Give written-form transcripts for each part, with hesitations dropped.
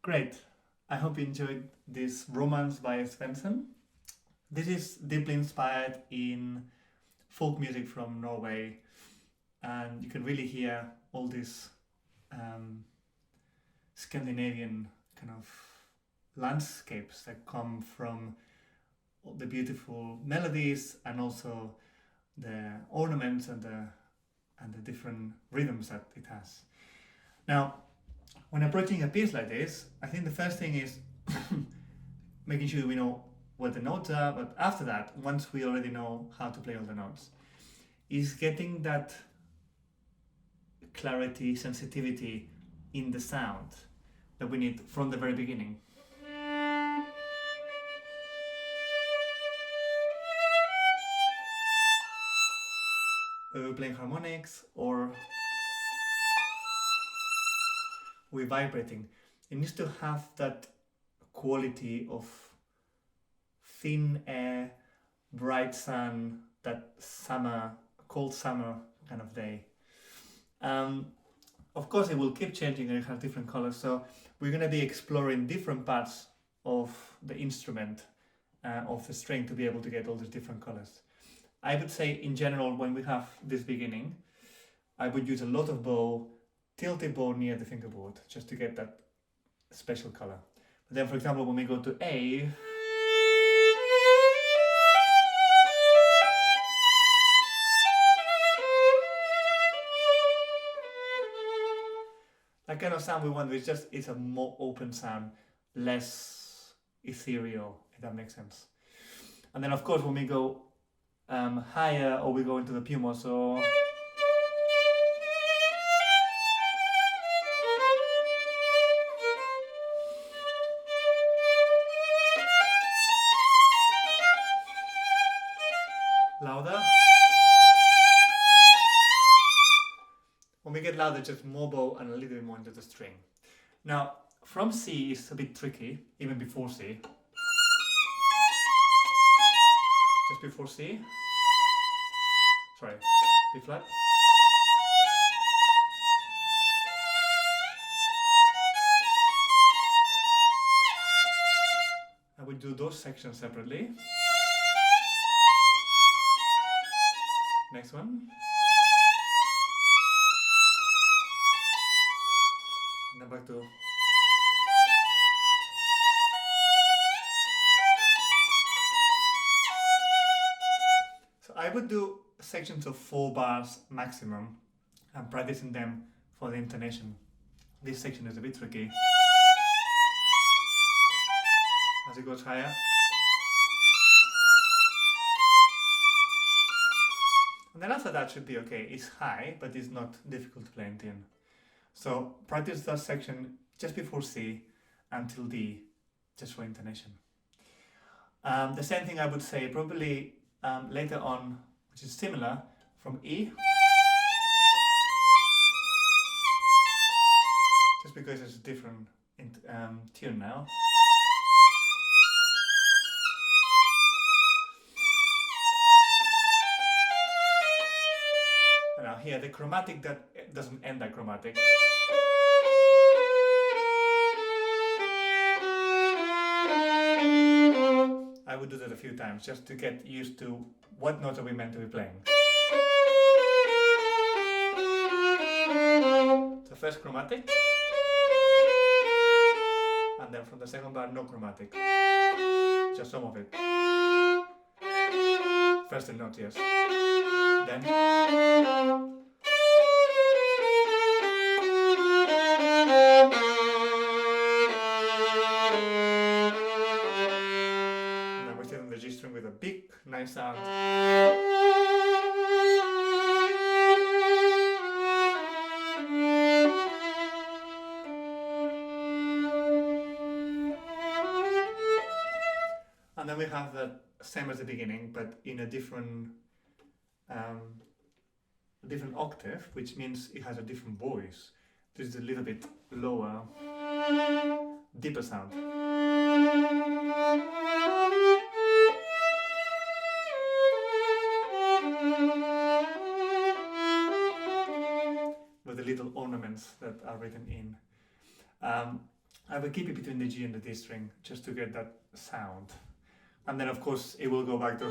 Great. I hope you enjoyed this Romance by Svendsen. This is deeply inspired in folk music from Norway, and you can really hear all these um, Scandinavian kind of landscapes that come from all the beautiful melodies and also the ornaments and the different rhythms that it has. Now, when approaching a piece like this, I think the first thing is making sure we know what the notes are, but after that, once we already know how to play all the notes, is getting that clarity, sensitivity in the sound that we need from the very beginning. Whether we're playing harmonics or we're vibrating, it needs to have that quality of thin air, bright sun, that summer, cold summer kind of day. Of course, it will keep changing and it has different colors, so we're going to be exploring different parts of the instrument, of the string, to be able to get all these different colors. I would say, in general, when we have this beginning, I would use a lot of bow, tilted bow near the fingerboard, just to get that special color. But then, for example, when we go to A, that kind of sound we want, it's a more open sound, less ethereal, if that makes sense. And then, of course, when we go higher, or we go into the piumo, so louder. When we get louder, just more bow and a little bit more into the string. Now, from C is a bit tricky, even before C. Just before C. Sorry, B flat. I would do those sections separately. Next one. And then back to. So I would do sections of 4 bars maximum and practicing them for the intonation. This section is a bit tricky. As it goes higher. And then after that should be okay. It's high, but it's not difficult to play in tune. So practice that section just before C until D, just for intonation. The same thing I would say probably later on, which is similar, from E. Just because it's a different tune now. And now here, the chromatic that doesn't end that chromatic. I would do that a few times just to get used to what notes are we meant to be playing. So first chromatic, and then from the second bar no chromatic, just some of it. First the note, yes. Then the G string with a big, nice sound. And then we have the same as the beginning, but in a different octave, which means it has a different voice. This is a little bit lower, deeper sound. With the little ornaments that are written in. I will keep it between the G and the D string just to get that sound. And then of course it will go back to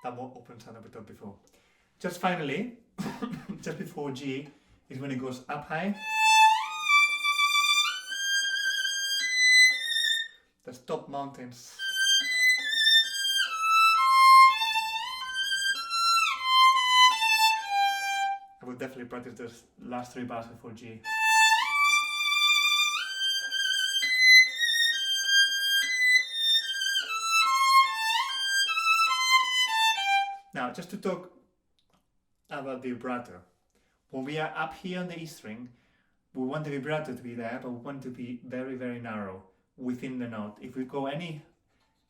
that more open sound that we talked before. Just finally, just before G is when it goes up high. The top mountains. I will definitely practice those last 3 bars before G. Now, just to talk about vibrato. When we are up here on the E string, we want the vibrato to be there, but we want to be very, very narrow within the note. If we go any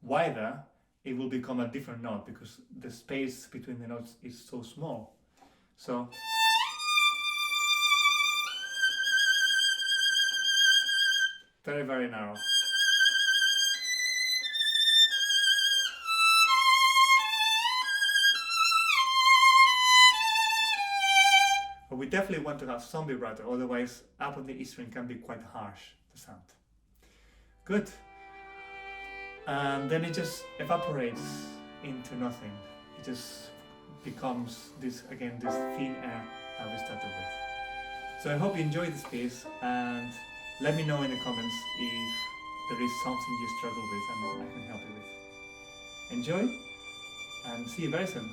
wider, it will become a different note because the space between the notes is so small. So very, very narrow. But we definitely want to have some vibrato, otherwise up on the E string can be quite harsh, the sound. Good. And then it just evaporates into nothing. It just becomes this, again, this thin air that we started with. So I hope you enjoyed this piece, and let me know in the comments if there is something you struggle with and I can help you with. Enjoy, and see you very soon.